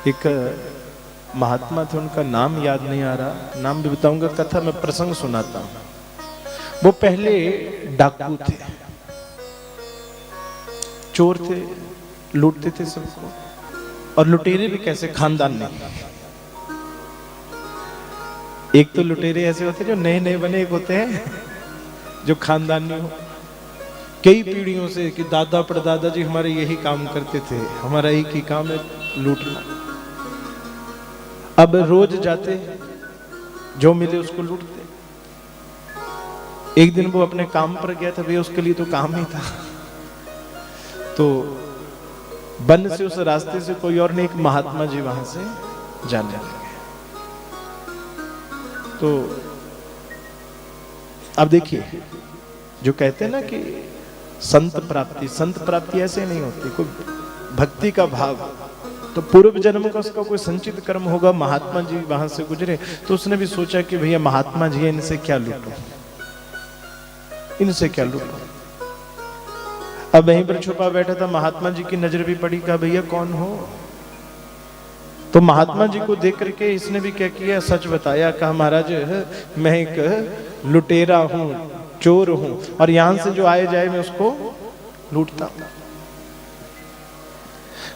एक महात्मा थे, उनका नाम याद नहीं आ रहा, नाम भी बताऊंगा, कथा में प्रसंग सुनाता हूं। वो पहले डाकू थे, चोर थे, लूटते थे सबको। और लुटेरे भी कैसे, खानदान नहीं। एक तो लुटेरे ऐसे होते जो नए नए बने, एक होते हैं जो खानदान नहीं हो, कई पीढ़ियों से कि दादा परदादा जी हमारे यही काम करते थे, हमारा एक ही काम है लूटना। अब रोज जाते, जो मिले उसको लूटते। एक दिन वो अपने काम पर गया था, भैया उसके लिए तो काम ही था। तो वन से उस रास्ते से कोई और नहीं, एक महात्मा जी वहां से जाने लगे। तो अब देखिए, जो कहते हैं ना कि संत प्राप्ति ऐसे नहीं होती, कोई भक्ति का भाव, तो पूर्व जन्म का उसका कोई संचित कर्म होगा। महात्मा जी वहां से गुजरे तो उसने भी सोचा कि भैया महात्मा जी है, इनसे क्या लूटूं, इनसे क्या लूटूं। अब वहीं पर छुपा बैठा था, महात्मा जी की नजर भी पड़ी, कहा भैया कौन हो। तो महात्मा जी को देख करके इसने भी क्या किया, सच बताया, कहा महाराज मैं एक लुटेरा हूं, चोर हूं, और यहां से जो आए जाए मैं उसको लूटता हूं।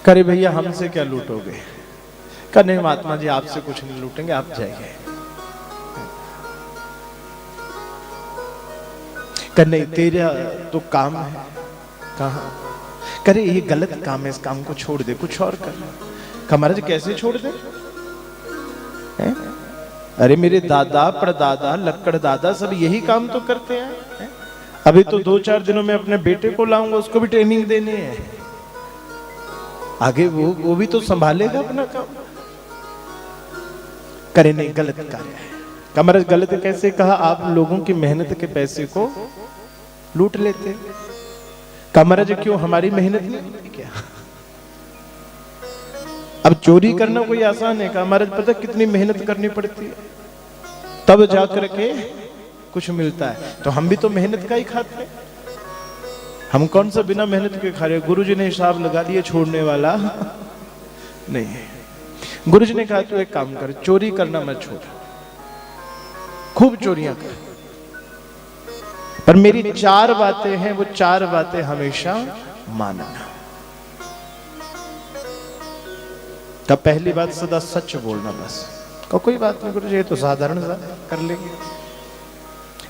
करे भैया हमसे क्या लूटोगे। कहा नहीं महात्मा जी आपसे कुछ नहीं लूटेंगे, आप जाइए। कहा नहीं तेरा तो काम है। कहा करे ये गलत काम है, इस काम को छोड़ दे, कुछ और कर। कहा महाराज कैसे छोड़ दे। अरे मेरे दादा परदादा लक्कड़ दादा सब यही काम तो करते हैं। अभी तो 2-4 दिनों में अपने बेटे को लाऊंगा, उसको भी ट्रेनिंग देनी है, आगे वो भी तो संभालेगा अपना काम। करे नहीं गलत कार्य है। कहा महाराज गलत कैसे। कहा आप लोगों की मेहनत के पैसे को लूट लेते। कहा महाराज क्यों, हमारी मेहनत नहीं होती क्या। अब चोरी करना कोई आसान है। कहा महाराज पता कितनी मेहनत करनी पड़ती है, तब जाकर के कुछ मिलता है। तो हम भी तो मेहनत का ही खाते हैं, हम कौन सा बिना मेहनत के खा रहे। गुरुजी ने हिसाब लगा दिया, छोड़ने वाला नहीं है। गुरुजी ने कहा तू एक काम कर, चोरी करना मत छोड़, खूब चोरियां कर, पर मेरी 4 बातें हैं, वो 4 बातें हमेशा मानना। तब पहली बात सदा सच बोलना बस। का कोई बात नहीं गुरुजी, ये तो साधारण सा कर लेंगे।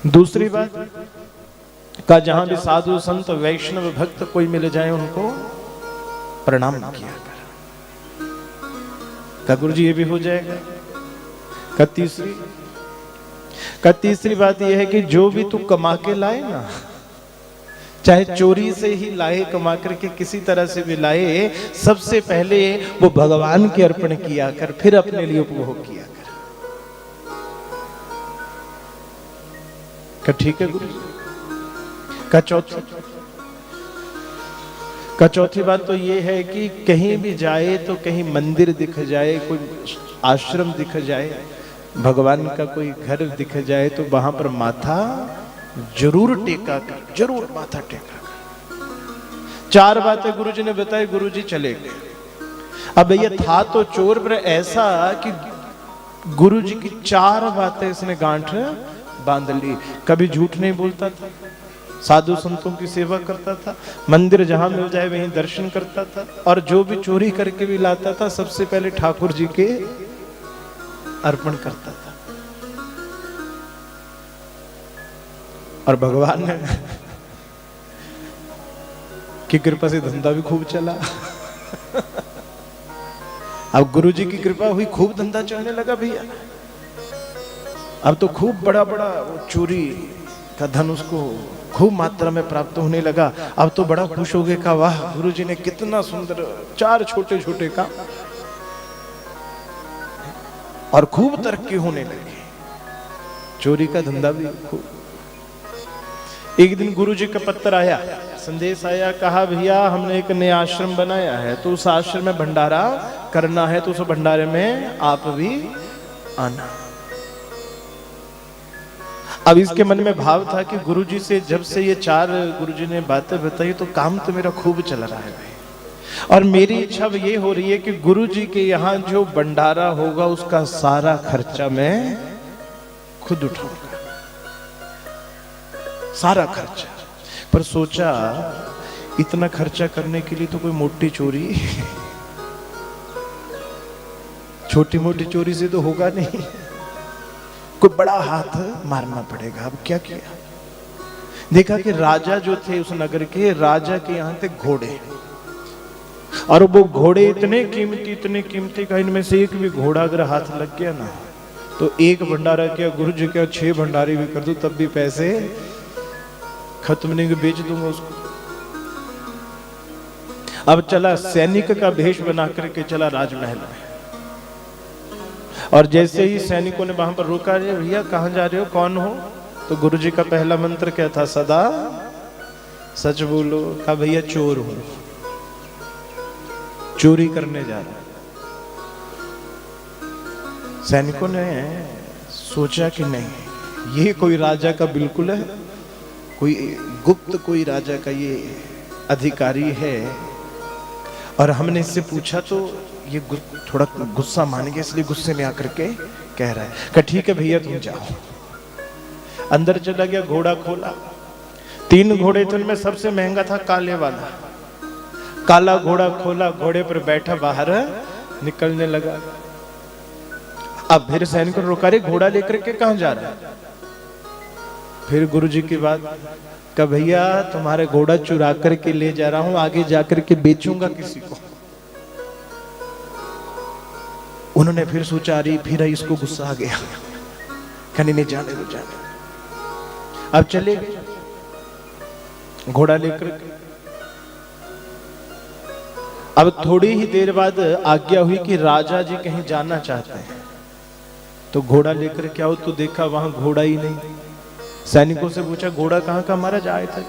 दूसरी बात का जहां भी साधु संत वैष्णव भक्त कोई मिल जाए उनको प्रणाम किया कर। का गुरुजी ये भी हो जाएगा। का तीसरी बात यह है कि जो भी तू कमा के लाए ना, चाहे चोरी से ही लाए, कमा करके किसी तरह से भी लाए, सबसे पहले वो भगवान के अर्पण किया कर, फिर अपने लिए उपभोग किया कर। का ठीक है गुरुजी। का चौथी बात तो ये है कि कहीं भी जाए तो कहीं मंदिर दिख जाए, कोई आश्रम दिख जाए, भगवान का कोई घर दिख जाए, तो वहां पर माथा जरूर टेका कर, जरूर माथा टेका कर। 4 बातें गुरुजी ने बताई, गुरुजी चले गए। अब भैया था तो चोर, पर ऐसा कि गुरुजी की 4 बातें इसने गांठ बांध ली। कभी झूठ नहीं बोलता था, साधु संतों की सेवा करता था, मंदिर जहां मिल जाए वहीं दर्शन करता था, और जो भी चोरी करके भी लाता था सबसे पहले ठाकुर जी के अर्पण करता था। और भगवान ने की कृपा से धंधा भी खूब चला। अब गुरु जी की कृपा हुई, खूब धंधा चलने लगा भैया। अब तो खूब बड़ा बड़ा चोरी का धन उसको खूब मात्रा में प्राप्त होने लगा। अब तो बड़ा खुश हो गए, कहा वाह गुरु जी ने कितना सुंदर 4 छोटे छोटे काम, और खूब तरक्की होने लगी, चोरी का धंधा भी खूब। एक दिन गुरु जी का पत्र आया, संदेश आया, कहा भैया हमने एक नया आश्रम बनाया है, तो उस आश्रम में भंडारा करना है, तो उस भंडारे में आप भी आना। अब इसके मन में भाव था कि गुरुजी से जब से ये 4 गुरुजी ने बातें बताई तो काम तो मेरा खूब चल रहा है भाई, और मेरी इच्छा ये हो रही है कि गुरु जी के यहाँ जो भंडारा होगा उसका सारा खर्चा मैं खुद उठाऊंगा, सारा खर्चा। पर सोचा इतना खर्चा करने के लिए तो कोई मोटी चोरी, छोटी मोटी चोरी से तो होगा नहीं, कोई बड़ा हाथ मारना पड़ेगा। अब क्या किया, देखा कि राजा जो थे उस नगर के, राजा के यहाँ थे घोड़े, और वो घोड़े इतने कीमती का इनमें से एक भी घोड़ा अगर हाथ लग गया ना तो एक भंडारा क्या गुरु जी क्या 6 भंडारे भी कर दूं तब भी पैसे खत्म नहीं, बेच दूंगा उसको। अब चला सैनिक का भेष बना करके चला राजमहल में, और जैसे ही सैनिकों ने वहां पर रोका, रे भैया कहां जा रहे हो, कौन हो? तो गुरु जी का पहला मंत्र क्या था, सदा सच बोलो। कहा भैया चोर हूं, चोरी करने जा रहा। सैनिकों ने सोचा कि नहीं ये कोई राजा का बिल्कुल है, कोई गुप्त कोई राजा का ये अधिकारी है, और हमने इससे पूछा तो ये थोड़ा गुस्सा मान गया, इसलिए गुस्से में आकर के कह रहा है। कहा ठीक है भैया तुम जाओ। अंदर चला गया, घोड़ा खोला, 3 घोड़े थे, उनमें सबसे महंगा था काले वाला। काला घोड़ा खोला, घोड़े पर बैठा, बाहर निकलने लगा। अब फिर सैनिकों ने रोका, रे घोड़ा लेकर के कहां जा रहा है? फिर गुरु जी की बात, कहा भैया तुम्हारे घोड़ा चुरा करके ले जा रहा हूं, आगे जाकर के बेचूंगा किसी को। उन्होंने फिर सोचा, रही फिर इसको गुस्सा आ गया, कहने नहीं जाने दो जाने। अब चले गए घोड़ा लेकर के। अब थोड़ी ही देर बाद आज्ञा हुई कि राजा जी कहीं जाना चाहते हैं, तो घोड़ा लेकर के आओ। तो देखा वहां घोड़ा ही नहीं। सैनिकों से पूछा घोड़ा कहाँ का, महाराज आए थे,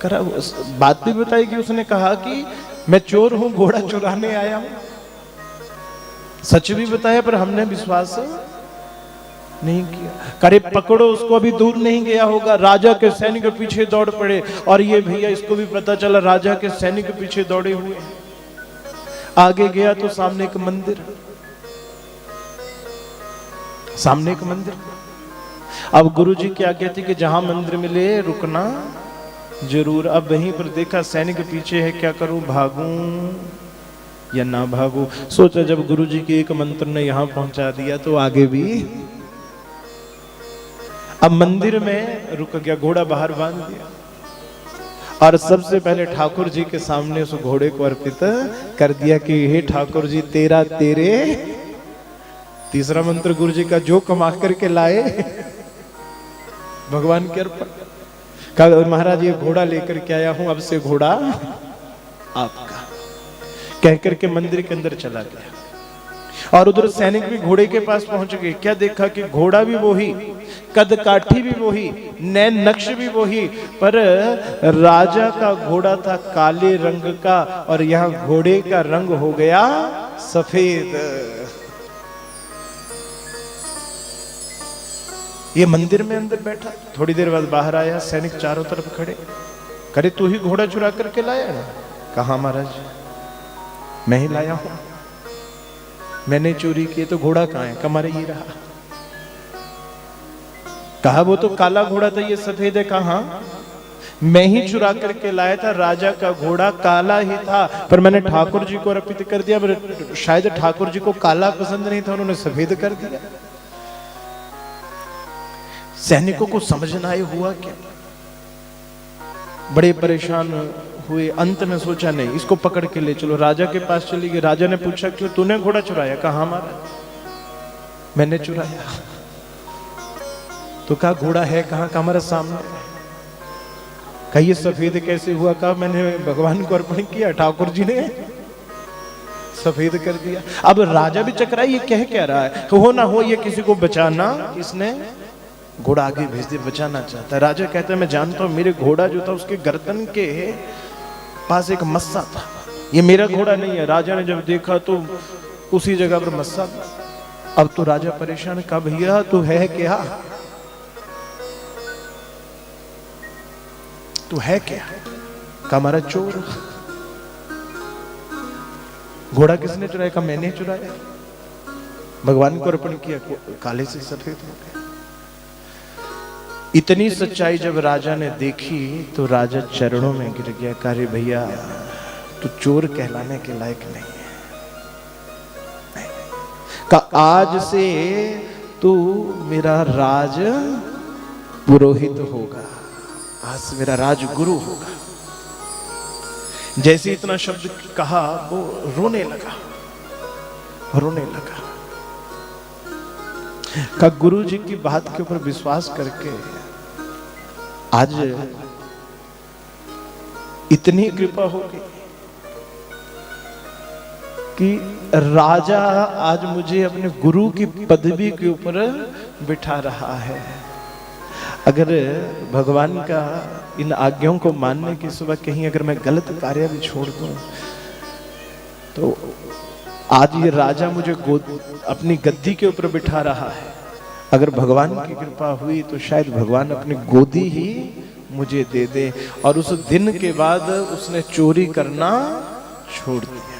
करा बात भी बताई कि उसने कहा कि मैं चोर हूं, घोड़ा चुराने आया हूं। सच भी बताया पर हमने विश्वास नहीं किया। करे पकड़ो उसको, अभी दूर नहीं गया होगा, राजा के सैनिक के पीछे दौड़ पड़े। और ये भैया इसको भी पता चला राजा के सैनिक के पीछे दौड़े हुए। आगे गया तो सामने एक मंदिर, सामने एक मंदिर। अब गुरु जी की आज्ञा थी कि जहां मंदिर मिले रुकना जरूर। अब वहीं पर देखा सैनिक के पीछे है, क्या करूं, भागूं या ना भागूं। सोचा जब गुरु जी के एक मंत्र ने यहां पहुंचा दिया तो आगे भी। अब मंदिर में रुक गया, घोड़ा बाहर बांध दिया, और सबसे पहले ठाकुर जी के सामने उस घोड़े को अर्पित कर दिया कि हे ठाकुर जी तेरा तेरे। तीसरा मंत्र गुरु जी का, जो कमा करके लाए भगवान के अर्पण। कहा महाराज ये घोड़ा लेकर के आया हूं, अब से घोड़ा आपका, कहकर के मंदिर के अंदर चला गया। और उधर सैनिक भी घोड़े के पास पहुंच गए। क्या देखा कि घोड़ा भी वही, कद काठी भी वही, नैन नक्श भी वही, पर राजा का घोड़ा था काले रंग का और यहाँ घोड़े का रंग हो गया सफेद। ये मंदिर में अंदर बैठा, थोड़ी देर बाद बाहर आया, सैनिक चारों तरफ खड़े। करे तू ही घोड़ा चुरा करके लाया ना? कहा महाराज मैं ही लाया हूं, मैंने चोरी की। तो घोड़ा कहां है? कमरे ये रहा। कहा वो तो काला घोड़ा था, ये सफेद है। कहा मैं ही चुरा करके लाया था, राजा का घोड़ा काला ही था, पर मैंने ठाकुर जी को अर्पित कर दिया। पर शायद ठाकुर जी को काला पसंद नहीं था, उन्होंने सफेद कर दिया। सैनिकों को समझना ये हुआ क्या, बड़े परेशान हुए। अंत में सोचा नहीं इसको पकड़ के ले चलो, राजा के पास चली गई। राजा ने पूछा क्यों, तूने घोड़ा चुराया? कहा हमारा, मैंने चुराया। तो कहा घोड़ा है कहाँ? का हमारे सामने। कहा ये सफेद कैसे हुआ? कहा मैंने भगवान को अर्पण किया, ठाकुर जी ने सफेद कर दिया। अब राजा भी चकरा, ये कह क्या रहा है, हो ना हो ये किसी को बचाना, इसने घोड़ा आगे भेज दिया, बचाना चाहता है। राजा कहता है मैं जानता हूं, मेरे घोड़ा जो था उसके गर्दन के पास एक मस्सा था, ये मेरा घोड़ा नहीं है। राजा ने जब देखा तो उसी जगह पर मस्सा था। अब तो राजा परेशान, कहा भैया तू है क्या, तू है क्या? कहा हमारा चोर। घोड़ा किसने चुराया? कहा मैंने चुराया, भगवान को अर्पण किया, काले से सफेद हो गया। इतनी सच्चाई जब राजा ने देखी तो राजा चरणों में गिर गया। कहा भैया तू चोर कहलाने के लायक नहीं है। कहा आज से तू मेरा राज पुरोहित होगा, आज से मेरा राजगुरु होगा। जैसे इतना शब्द कहा वो रोने लगा, रोने लगा। का गुरु जी की बात के ऊपर विश्वास करके आज इतनी कृपा हो गई कि राजा आज मुझे अपने गुरु की पदवी के ऊपर बिठा रहा है। अगर भगवान का इन आज्ञाओं को मानने के सिवा कहीं अगर मैं गलत कार्य भी छोड़ दूं तो आज ये राजा मुझे अपनी गद्दी के ऊपर बिठा रहा है। अगर भगवान की कृपा हुई तो शायद भगवान अपनी गोदी ही मुझे दे दे। और उस दिन के बाद उसने चोरी करना छोड़ दिया।